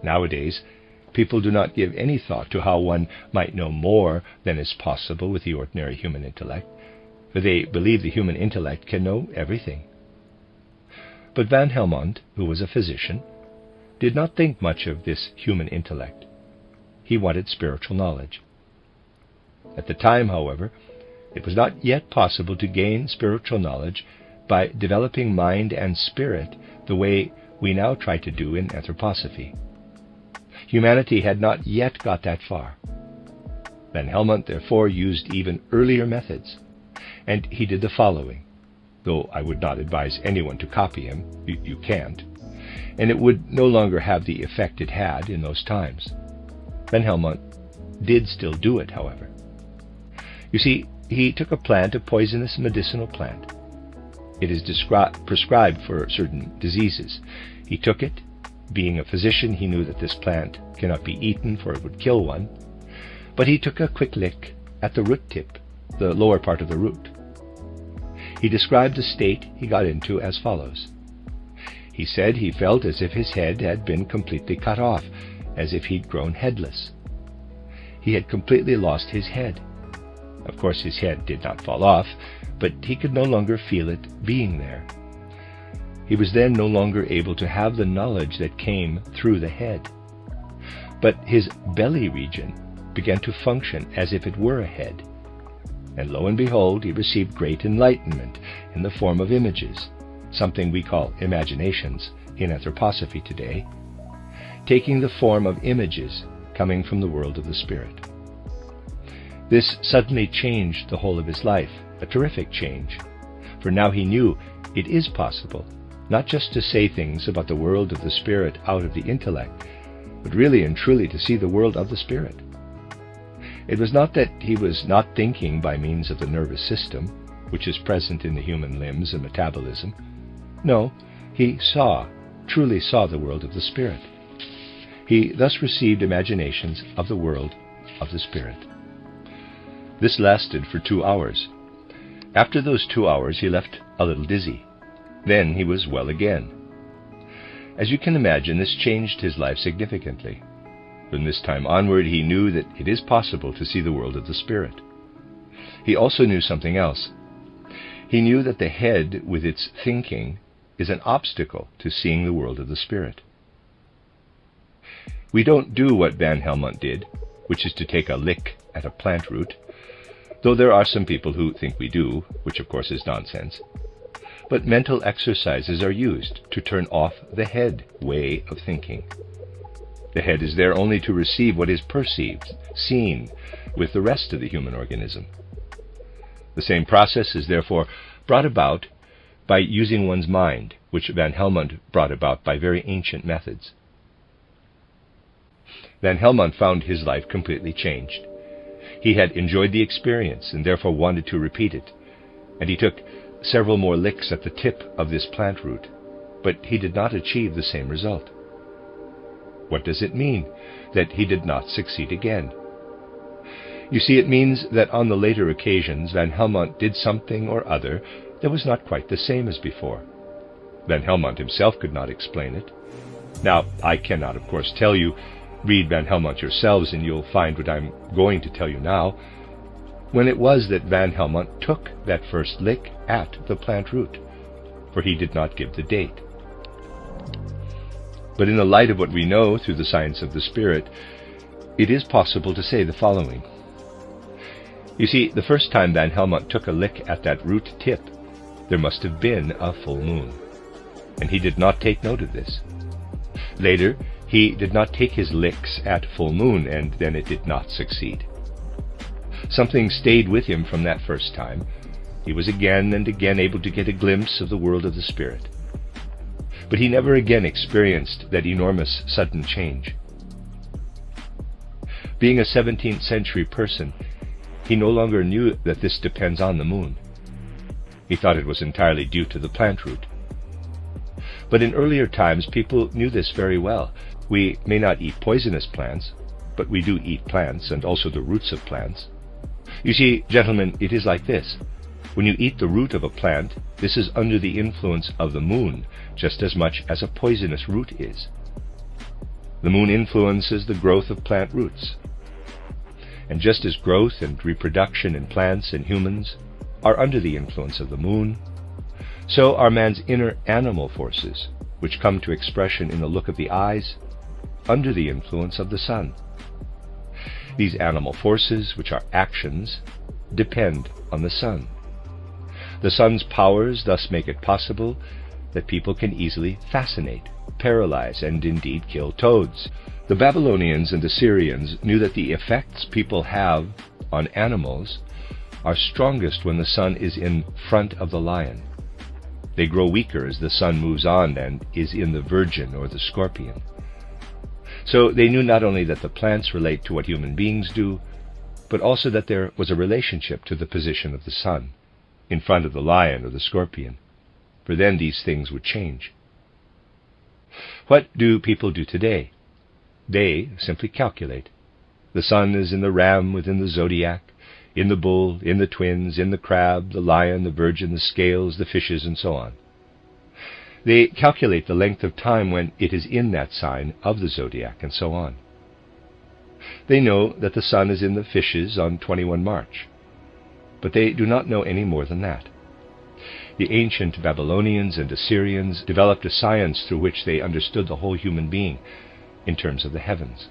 Nowadays, people do not give any thought to how one might know more than is possible with the ordinary human intellect, for they believe the human intellect can know everything. But Van Helmont, who was a physician, did not think much of this human intellect. He wanted spiritual knowledge. At the time, however, it was not yet possible to gain spiritual knowledge by developing mind and spirit the way we now try to do in anthroposophy. Humanity had not yet got that far. Van Helmont, therefore, used even earlier methods, and he did the following, though I would not advise anyone to copy him. You can't, and it would no longer have the effect it had in those times. Van Helmont did still do it, however. You see, he took a plant, a poisonous medicinal plant. It is prescribed for certain diseases. He took it. Being a physician, he knew that this plant cannot be eaten, for it would kill one. But he took a quick lick at the root tip, the lower part of the root. He described the state he got into as follows. He said he felt as if his head had been completely cut off, as if he'd grown headless. He had completely lost his head. Of course, his head did not fall off, but he could no longer feel it being there. He was then no longer able to have the knowledge that came through the head. But his belly region began to function as if it were a head. And lo and behold, he received great enlightenment in the form of images, something we call imaginations in anthroposophy today, taking the form of images coming from the world of the spirit. This suddenly changed the whole of his life, a terrific change, for now he knew it is possible not just to say things about the world of the spirit out of the intellect, but really and truly to see the world of the spirit. It was not that he was not thinking by means of the nervous system, which is present in the human limbs and metabolism. No, he truly saw the world of the spirit. He thus received imaginations of the world of the spirit. This lasted for 2 hours. After those 2 hours, he left a little dizzy. Then he was well again. As you can imagine, this changed his life significantly. From this time onward, he knew that it is possible to see the world of the spirit. He also knew something else. He knew that the head, with its thinking, is an obstacle to seeing the world of the spirit. We don't do what Van Helmont did, which is to take a lick at a plant root, though there are some people who think we do, which of course is nonsense. But mental exercises are used to turn off the head way of thinking. The head is there only to receive what is perceived, seen, with the rest of the human organism. The same process is therefore brought about by using one's mind, which Van Helmont brought about by very ancient methods. Van Helmont found his life completely changed. He had enjoyed the experience and therefore wanted to repeat it, and he took several more licks at the tip of this plant root, but he did not achieve the same result. What does it mean that he did not succeed again? You see, it means that on the later occasions Van Helmont did something or other that was not quite the same as before. Van Helmont himself could not explain it. Now, I cannot, of course, tell you. Read Van Helmont yourselves and you'll find what I'm going to tell you now. When it was that Van Helmont took that first lick at the plant root, for he did not give the date. But in the light of what we know through the science of the spirit, it is possible to say the following. You see, the first time Van Helmont took a lick at that root tip, there must have been a full moon, and he did not take note of this. Later, he did not take his licks at full moon, and then it did not succeed. Something stayed with him from that first time. He was again and again able to get a glimpse of the world of the spirit. But he never again experienced that enormous sudden change. Being a 17th century person, he no longer knew that this depends on the moon. He thought it was entirely due to the plant root. But in earlier times, people knew this very well. We may not eat poisonous plants, but we do eat plants and also the roots of plants. You see, gentlemen, it is like this. When you eat the root of a plant, this is under the influence of the moon, just as much as a poisonous root is. The moon influences the growth of plant roots. And just as growth and reproduction in plants and humans are under the influence of the moon, so are man's inner animal forces, which come to expression in the look of the eyes, under the influence of the sun. These animal forces, which are actions, depend on the sun. The sun's powers thus make it possible that people can easily fascinate, paralyze, and indeed kill toads. The Babylonians and Assyrians knew that the effects people have on animals are strongest when the sun is in front of the lion. They grow weaker as the sun moves on and is in the virgin or the scorpion. So they knew not only that the plants relate to what human beings do, but also that there was a relationship to the position of the sun, in front of the lion or the scorpion, for then these things would change. What do people do today? They simply calculate. The sun is in the ram within the zodiac, in the bull, in the twins, in the crab, the lion, the virgin, the scales, the fishes, and so on. They calculate the length of time when it is in that sign of the zodiac, and so on. They know that the sun is in the fishes on 21 March, but they do not know any more than that. The ancient Babylonians and Assyrians developed a science through which they understood the whole human being in terms of the heavens.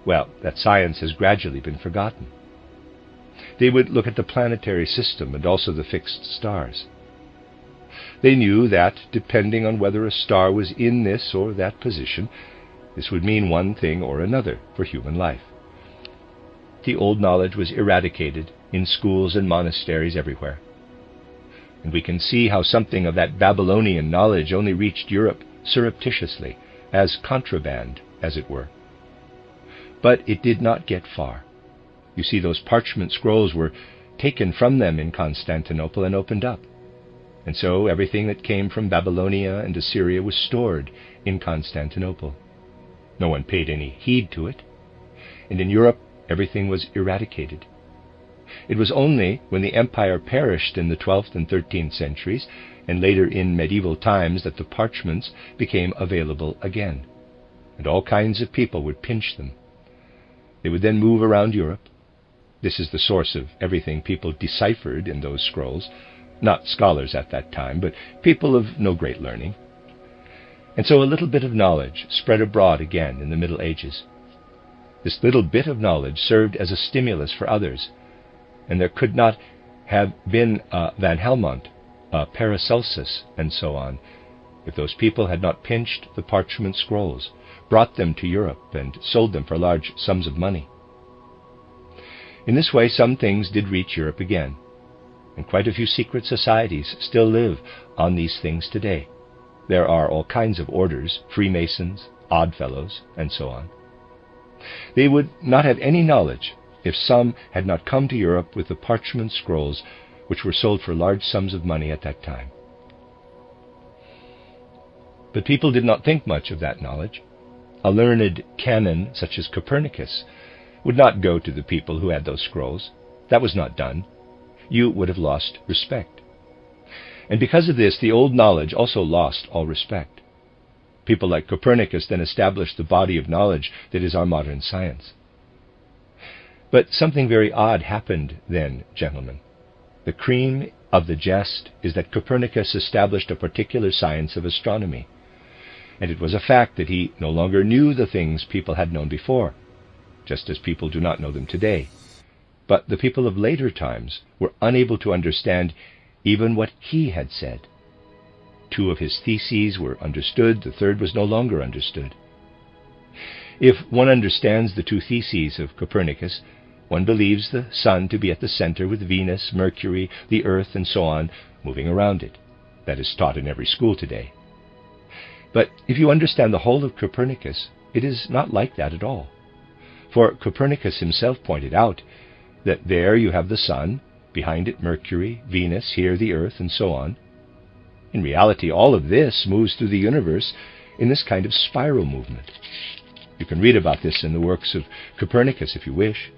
Well, that science has gradually been forgotten. They would look at the planetary system and also the fixed stars. They knew that, depending on whether a star was in this or that position, this would mean one thing or another for human life. The old knowledge was eradicated in schools and monasteries everywhere. And we can see how something of that Babylonian knowledge only reached Europe surreptitiously, as contraband, as it were. But it did not get far. You see, those parchment scrolls were taken from them in Constantinople and opened up. And so everything that came from Babylonia and Assyria was stored in Constantinople. No one paid any heed to it. And in Europe, everything was eradicated. It was only when the empire perished in the 12th and 13th centuries, and later in medieval times, that the parchments became available again. And all kinds of people would pinch them. They would then move around Europe. This is the source of everything people deciphered in those scrolls, not scholars at that time, but people of no great learning. And so a little bit of knowledge spread abroad again in the Middle Ages. This little bit of knowledge served as a stimulus for others, and there could not have been Van Helmont, Paracelsus, and so on, if those people had not pinched the parchment scrolls, brought them to Europe, and sold them for large sums of money. In this way, some things did reach Europe again, and quite a few secret societies still live on these things today. There are all kinds of orders, Freemasons, Oddfellows, and so on. They would not have any knowledge if some had not come to Europe with the parchment scrolls, which were sold for large sums of money at that time. But people did not think much of that knowledge. A learned canon such as Copernicus would not go to the people who had those scrolls. That was not done. You would have lost respect. And because of this, the old knowledge also lost all respect. People like Copernicus then established the body of knowledge that is our modern science. But something very odd happened then, gentlemen. The cream of the jest is that Copernicus established a particular science of astronomy. And it was a fact that he no longer knew the things people had known before, just as people do not know them today. But the people of later times were unable to understand even what he had said. 2 of his theses were understood, the third was no longer understood. If one understands the 2 theses of Copernicus, one believes the sun to be at the center with Venus, Mercury, the earth, and so on, moving around it. That is taught in every school today. But if you understand the whole of Copernicus, it is not like that at all. For Copernicus himself pointed out that there you have the sun, behind it Mercury, Venus, here the earth, and so on. In reality, all of this moves through the universe in this kind of spiral movement. You can read about this in the works of Copernicus if you wish.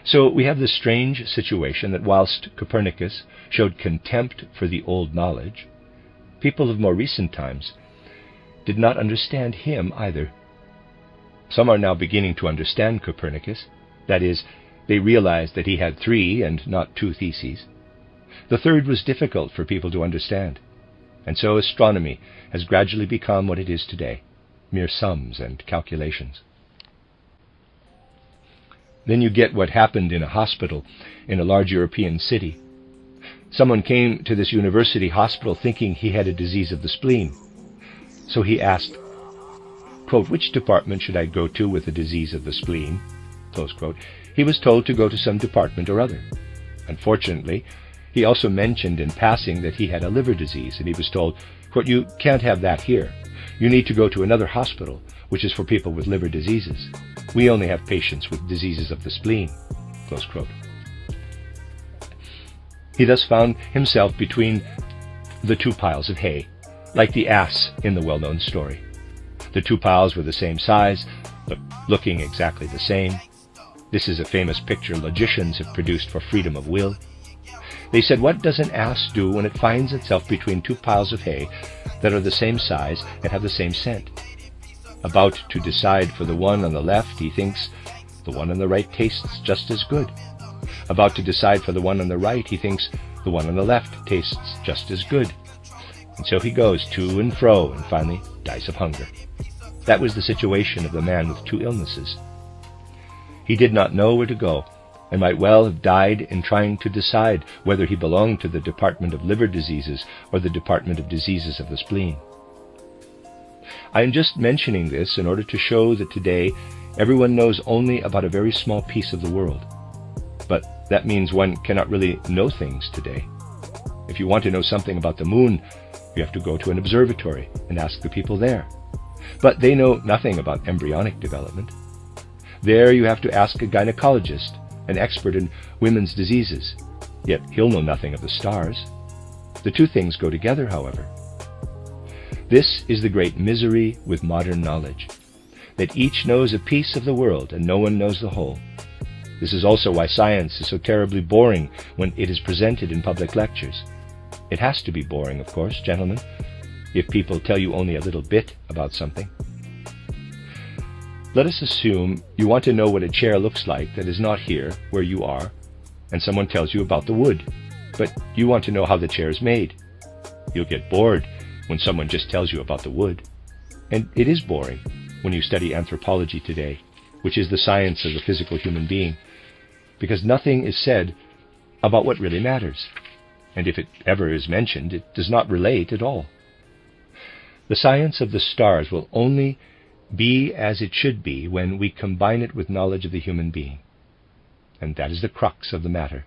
So we have this strange situation that whilst Copernicus showed contempt for the old knowledge, people of more recent times did not understand him either. Some are now beginning to understand Copernicus. That is, they realized that he had 3 and not 2 theses. The third was difficult for people to understand, and so astronomy has gradually become what it is today, mere sums and calculations. Then you get what happened in a hospital in a large European city. Someone came to this university hospital thinking he had a disease of the spleen. So he asked, quote, "Which department should I go to with a disease of the spleen?" Close quote. He was told to go to some department or other. Unfortunately, he also mentioned in passing that he had a liver disease, and he was told, quote, "You can't have that here. You need to go to another hospital, which is for people with liver diseases. We only have patients with diseases of the spleen." Close quote. He thus found himself between the 2 piles of hay, like the ass in the well-known story. The 2 piles were the same size, looking exactly the same. This is a famous picture logicians have produced for freedom of will. They said, what does an ass do when it finds itself between 2 piles of hay that are the same size and have the same scent? About to decide for the one on the left, he thinks the one on the right tastes just as good. About to decide for the one on the right, he thinks the one on the left tastes just as good. And so he goes to and fro and finally dies of hunger. That was the situation of the man with 2 illnesses. He did not know where to go, and might well have died in trying to decide whether he belonged to the Department of Liver Diseases or the Department of Diseases of the Spleen. I am just mentioning this in order to show that today everyone knows only about a very small piece of the world. But that means one cannot really know things today. If you want to know something about the moon, you have to go to an observatory and ask the people there. But they know nothing about embryonic development. There you have to ask a gynecologist, an expert in women's diseases. Yet he'll know nothing of the stars. The 2 things go together, however. This is the great misery with modern knowledge, that each knows a piece of the world and no one knows the whole. This is also why science is so terribly boring when it is presented in public lectures. It has to be boring, of course, gentlemen, if people tell you only a little bit about something. Let us assume you want to know what a chair looks like that is not here, where you are, and someone tells you about the wood, but you want to know how the chair is made. You'll get bored when someone just tells you about the wood. And it is boring when you study anthropology today, which is the science of the physical human being, because nothing is said about what really matters. And if it ever is mentioned, it does not relate at all. The science of the stars will only be as it should be when we combine it with knowledge of the human being. And that is the crux of the matter.